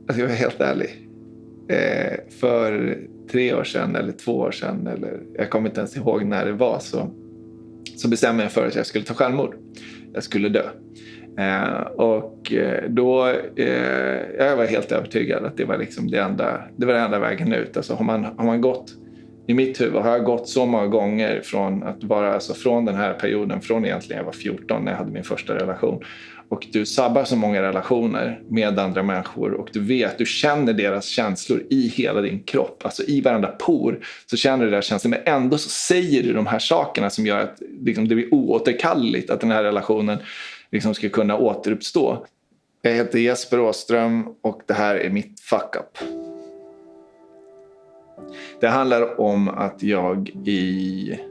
Alltså jag är helt ärlig. För 3 år sedan eller 2 år sedan, eller jag kommer inte ens ihåg när det var, så bestämde jag för att jag skulle ta självmord. Jag skulle dö. Och då jag var helt övertygad att det var liksom det var den enda vägen ut. Alltså har man gått, i mitt huvud har jag gått så många gånger från att vara, alltså från den här perioden, från egentligen jag var 14 när jag hade min första relation, och du sabbar så många relationer med andra människor, och du känner deras känslor i hela din kropp, alltså i varenda por så känner du deras känslor, men ändå så säger du de här sakerna som gör att liksom, det blir oåterkalleligt att den här relationen liksom ska kunna återuppstå. Jag heter Jesper Åström och det här är mitt fuck up. Det handlar om att jag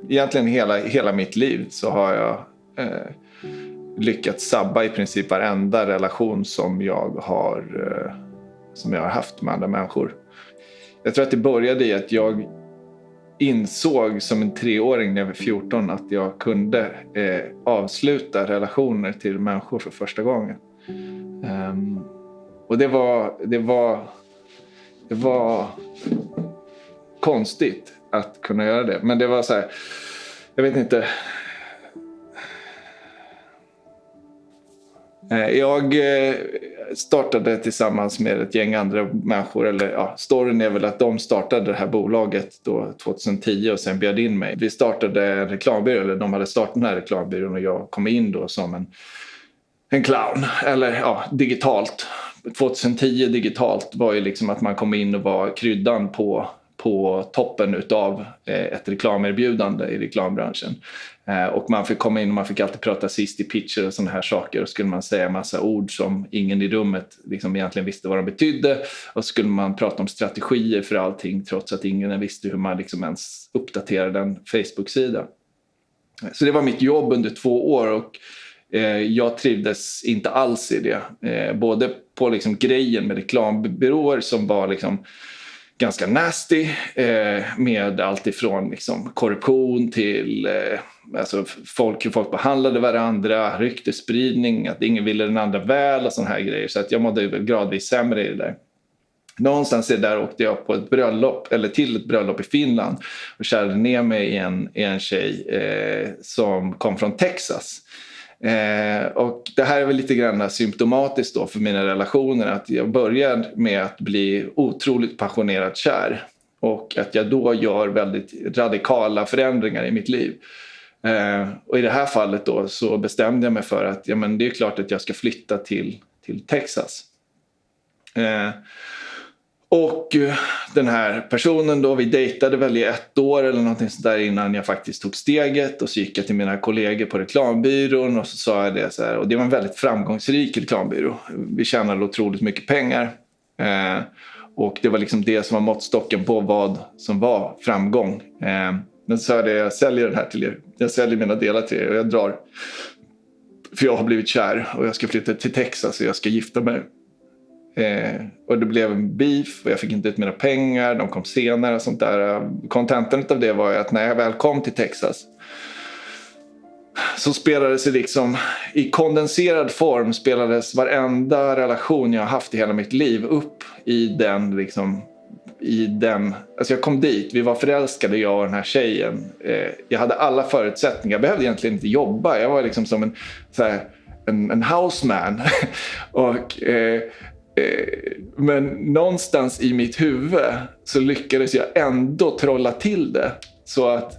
egentligen hela mitt liv så har jag lyckats sabba i princip varenda relation som jag har haft med andra människor. Jag tror att det började i att jag insåg som en 3-åring när jag var 14 att jag kunde avsluta relationer till människor för första gången. Och det var konstigt att kunna göra det. Men det var så här, jag vet inte. Jag startade tillsammans med ett gäng andra människor, eller ja, storyn är väl att de startade det här bolaget då 2010 och sen bjöd in mig. Vi startade en reklambyrå, eller de hade startat den här reklambyrån och jag kom in då som en clown, eller ja, digitalt. 2010 digitalt var ju liksom att man kom in och var kryddan på toppen utav ett reklamerbjudande i reklambranschen. Och man fick komma in och man fick alltid prata sist i pitcher och sådana här saker. Och skulle man säga massa ord som ingen i rummet liksom egentligen visste vad de betydde. Och så skulle man prata om strategier för allting trots att ingen visste hur man liksom ens uppdaterade en Facebook-sida. Så det var mitt jobb under 2 år och jag trivdes inte alls i det. Både på liksom grejen med reklambyråer som var liksom ganska nasty, med allt ifrån liksom korruption till alltså hur folk behandlade varandra, ryktespridning, att ingen ville den andra väl och såna här grejer. Så att jag mådde väl gradvis sämre i det där. Någonstans där åkte jag på ett bröllop, eller till ett bröllop i Finland, och kärde ner mig i en tjej som kom från Texas. Och det här är väl lite grann symptomatiskt då för mina relationer, att jag började med att bli otroligt passionerat kär och att jag då gör väldigt radikala förändringar i mitt liv. Och i det här fallet då så bestämde jag mig för att ja, men det är klart att jag ska flytta till Texas. Och den här personen då, vi dejtade väl i 1 år eller någonting sådär innan jag faktiskt tog steget. Och så gick jag till mina kollegor på reklambyrån och så sa jag det så här. Och det var en väldigt framgångsrik reklambyrå. Vi tjänade otroligt mycket pengar. Och det var liksom det som var måttstocken på vad som var framgång. Men så sa jag det, jag säljer den här till er. Jag säljer mina delar till er och jag drar. För jag har blivit kär och jag ska flytta till Texas och jag ska gifta mig. Och det blev en beef och jag fick inte ut mina pengar, de kom senare och sånt där. Kontentan av det var att när jag väl kom till Texas så spelades det liksom i kondenserad form, spelades varenda relation jag har haft i hela mitt liv upp i den liksom, alltså jag kom dit, vi var förälskade, jag och den här tjejen. Jag hade alla förutsättningar, jag behövde egentligen inte jobba, jag var liksom som en houseman och men någonstans i mitt huvud så lyckades jag ändå trolla till det. Så att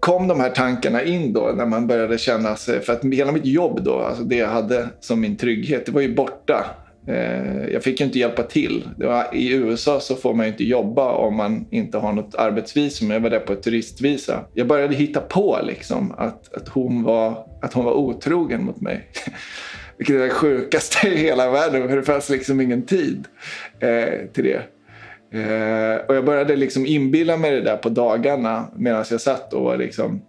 kom de här tankarna in då när man började känna sig, för att hela mitt jobb då, alltså det jag hade som min trygghet, det var ju borta. Jag fick ju inte hjälpa till. I USA så får man ju inte jobba om man inte har något arbetsvisum. Jag var där på ett turistvisa. Jag började hitta på liksom att hon var otrogen mot mig. Vilket är det sjukaste i hela världen, för det fanns liksom ingen tid till det. Och jag började liksom inbilla mig det där på dagarna medan jag satt och liksom,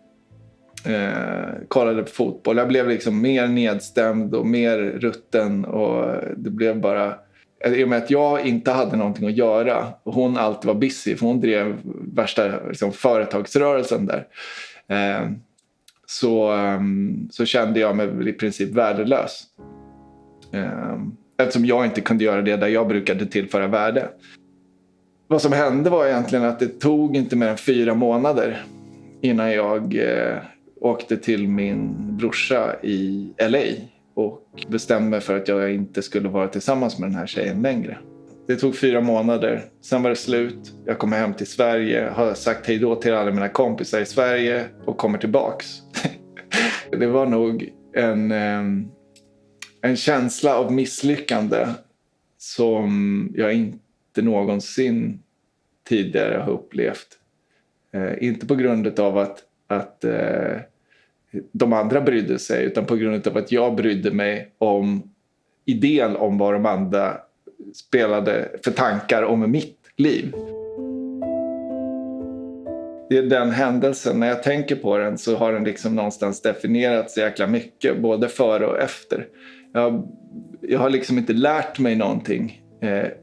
kollade på fotboll. Jag blev liksom mer nedstämd och mer rutten och det blev bara, i och med att jag inte hade någonting att göra och hon alltid var busy, för hon drev värsta liksom, företagsrörelsen där. Så kände jag mig i princip värdelös. Eftersom jag inte kunde göra det där jag brukade tillföra värde. Vad som hände var egentligen att det tog inte mer än 4 månader innan jag åkte till min brorsa i LA och bestämde mig för att jag inte skulle vara tillsammans med den här tjejen längre. Det tog 4 månader, sen var det slut. Jag kommer hem till Sverige, har sagt hej då till alla mina kompisar i Sverige och kommer tillbaks. Det var nog en känsla av misslyckande som jag inte någonsin tidigare har upplevt. Inte på grund av att de andra brydde sig, utan på grund av att jag brydde mig om idén om vad de andra spelade för tankar om mitt liv. Det är den händelsen, när jag tänker på den så har den liksom någonstans definierats så jäkla mycket, både före och efter. Jag har liksom inte lärt mig någonting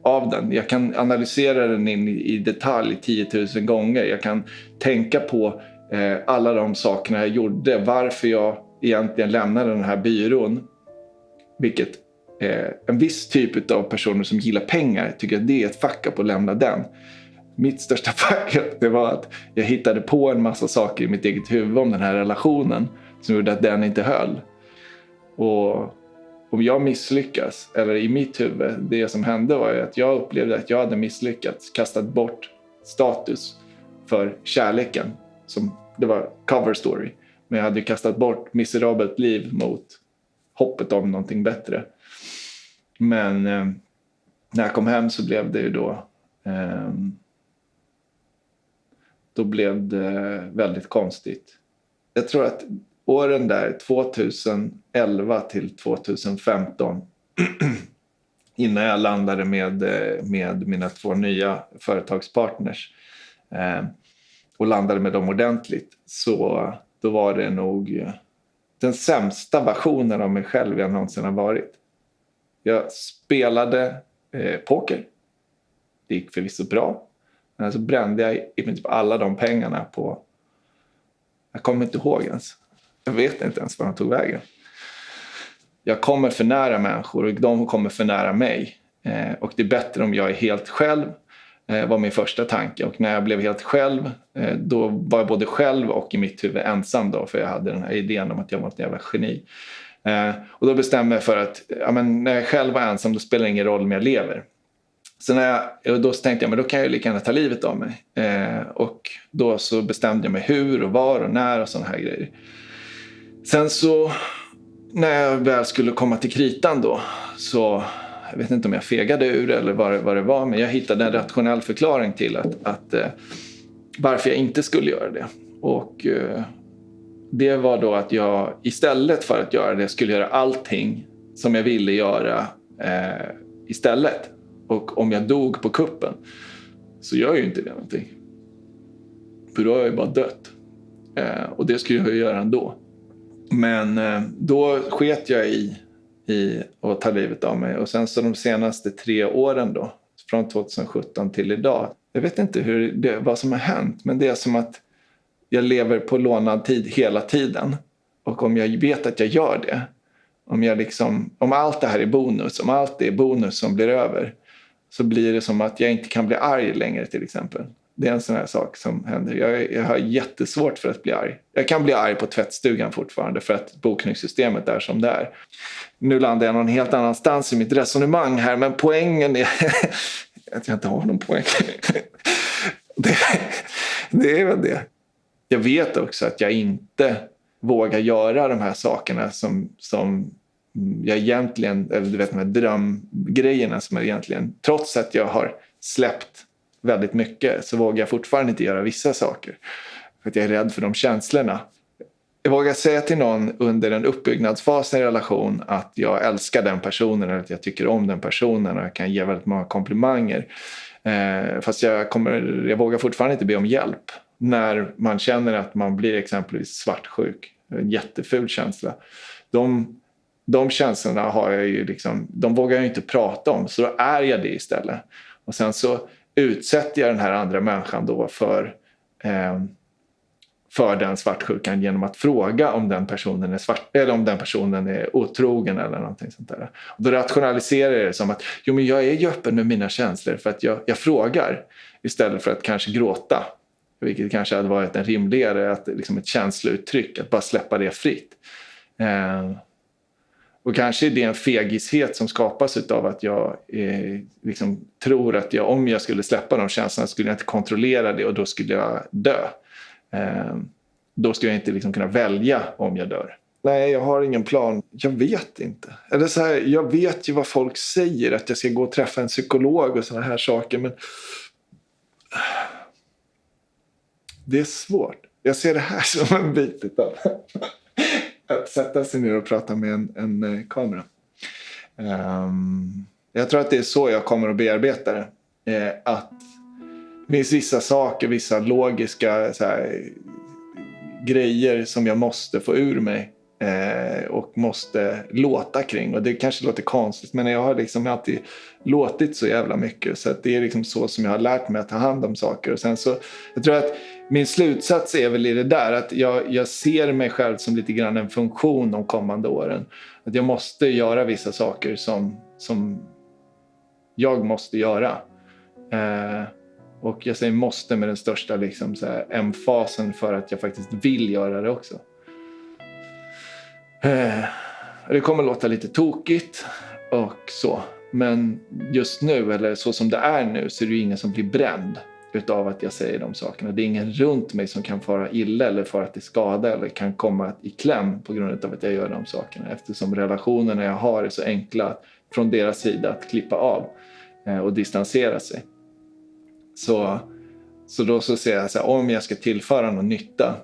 av den. Jag kan analysera den in i detalj 10 000 gånger. Jag kan tänka på alla de sakerna jag gjorde. Varför jag egentligen lämnade den här byrån. Vilket en viss typ av personer som gillar pengar tycker att det är ett fuck up att lämna den. Mitt största fuck up, det var att jag hittade på en massa saker i mitt eget huvud om den här relationen som gjorde att den inte höll. Och om jag misslyckas, eller i mitt huvud, det som hände var att jag upplevde att jag hade misslyckats, kastat bort status för kärleken, som det var cover story. Men jag hade kastat bort miserabelt liv mot hoppet om någonting bättre. Men när jag kom hem så blev det ju då blev det väldigt konstigt. Jag tror att åren där 2011 till 2015 innan jag landade med mina 2 nya företagspartners och landade med dem ordentligt, så då var det nog den sämsta versionen av mig själv jag någonsin har varit. Jag spelade poker. Det gick förvisso bra. Men så brände jag i princip alla de pengarna på... Jag kommer inte ihåg ens. Jag vet inte ens var de tog vägen. Jag kommer för nära människor och de kommer för nära mig. Och det är bättre om jag är helt själv, var min första tanke. Och när jag blev helt själv, då var jag både själv och i mitt huvud ensam då. För jag hade den här idén om att jag var ett jävla geni. Och då bestämde jag för att när jag själv var ensam, då spelar det ingen roll om jag lever. Så då tänkte jag, men då kan jag lika gärna ta livet av mig. Och då så bestämde jag mig hur och var och när och sådana här grejer. Sen så när jag väl skulle komma till kritan då, så jag vet inte om jag fegade ur eller vad det var, men jag hittade en rationell förklaring till att varför jag inte skulle göra det. Och det var då att jag istället för att göra det skulle göra allting som jag ville göra istället. Och om jag dog på kuppen så gör ju inte det någonting. För då är jag bara dött. Och det skulle jag ju göra ändå. Men då sket jag i att ta livet av mig. Och sen så de senaste 3 åren då, från 2017 till idag. Jag vet inte vad som har hänt, men det är som att jag lever på lånad tid hela tiden. Och om jag vet att jag gör det, om allt det här är bonus, om allt det är bonus som blir över, så blir det som att jag inte kan bli arg längre till exempel. Det är en sån här sak som händer. Jag har jättesvårt för att bli arg. Jag kan bli arg på tvättstugan fortfarande för att bokningssystemet är som det är. Nu landar jag någon helt annanstans i mitt resonemang här, men poängen är att jag inte har någon poäng. Det är väl det. Jag vet också att jag inte vågar göra de här sakerna som jag egentligen, eller du vet, de här drömgrejerna som jag egentligen, trots att jag har släppt väldigt mycket, så vågar jag fortfarande inte göra vissa saker. För att jag är rädd för de känslorna. Jag vågar säga till någon under en uppbyggnadsfas i en relation att jag älskar den personen eller att jag tycker om den personen, och jag kan ge väldigt många komplimanger. Fast jag vågar fortfarande inte be om hjälp när man känner att man blir exempelvis svartsjuk. En jätteful känsla. De känslorna har jag ju liksom, de vågar jag inte prata om, så då är jag det istället. Och sen så utsätter jag den här andra människan då för den svartsjukan genom att fråga om den personen är eller om den personen är otrogen eller någonting sånt där. Och då rationaliserar jag det som att men jag är ju öppen med mina känslor för att jag frågar istället för att kanske gråta. Vilket kanske hade varit en rimligare liksom ett känslouttryck, att bara släppa det fritt. Och kanske är det en fegishet som skapas av att jag liksom tror att om jag skulle släppa de känslorna skulle jag inte kontrollera det och då skulle jag dö. Då skulle jag inte liksom kunna välja om jag dör. Nej, jag har ingen plan. Jag vet inte. Eller så här, jag vet ju vad folk säger, att jag ska gå och träffa en psykolog och såna här saker, men det är svårt. Jag ser det här som en bit av att sätta sig ner och prata med en kamera. Jag tror att det är så jag kommer att bearbeta det. Att det finns vissa saker, vissa logiska så här, grejer som jag måste få ur mig och måste låta kring. Och det kanske låter konstigt, men jag har liksom alltid låtit så jävla mycket. Så att det är liksom så som jag har lärt mig att ta hand om saker. Och sen så, jag tror att min slutsats är väl i det där att jag ser mig själv som lite grann en funktion de kommande åren. Att jag måste göra vissa saker som jag måste göra. Och jag säger måste med den största liksom, så här, emfasen för att jag faktiskt vill göra det också. Det kommer låta lite tokigt och så. Men just nu, eller så som det är nu, så är det ju ingen som blir bränd utav att jag säger de sakerna. Det är ingen runt mig som kan fara illa eller fara till skada eller kan komma i kläm på grund av att jag gör de sakerna. Eftersom relationerna jag har är så enkla från deras sida att klippa av och distansera sig. Så då så säger jag så här, om jag ska tillföra någon nytta,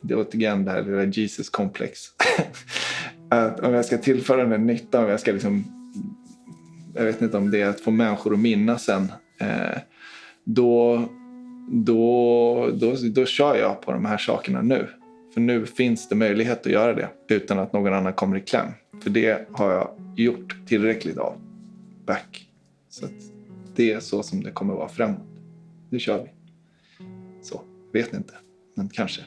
det är återigen det här lilla Jesus-komplex. Att om jag ska tillföra den nytta, om jag ska liksom, jag vet inte om det är att få människor att minnas sen, då kör jag på de här sakerna nu. För nu finns det möjlighet att göra det utan att någon annan kommer i kläm. För det har jag gjort tillräckligt av back. Så att det är så som det kommer vara framåt. Nu kör vi. Så, vet inte. Men kanske.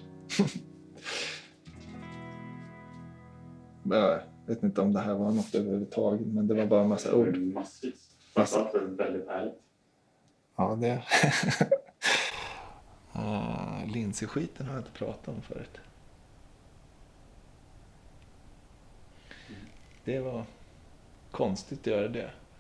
Jag vet inte om det här var något överhuvudtaget. Men det var bara en massa ord. Massa. Det var väldigt härligt. Ja, det. Lindsey-skiten har jag inte pratat om förut. Det var konstigt att göra det.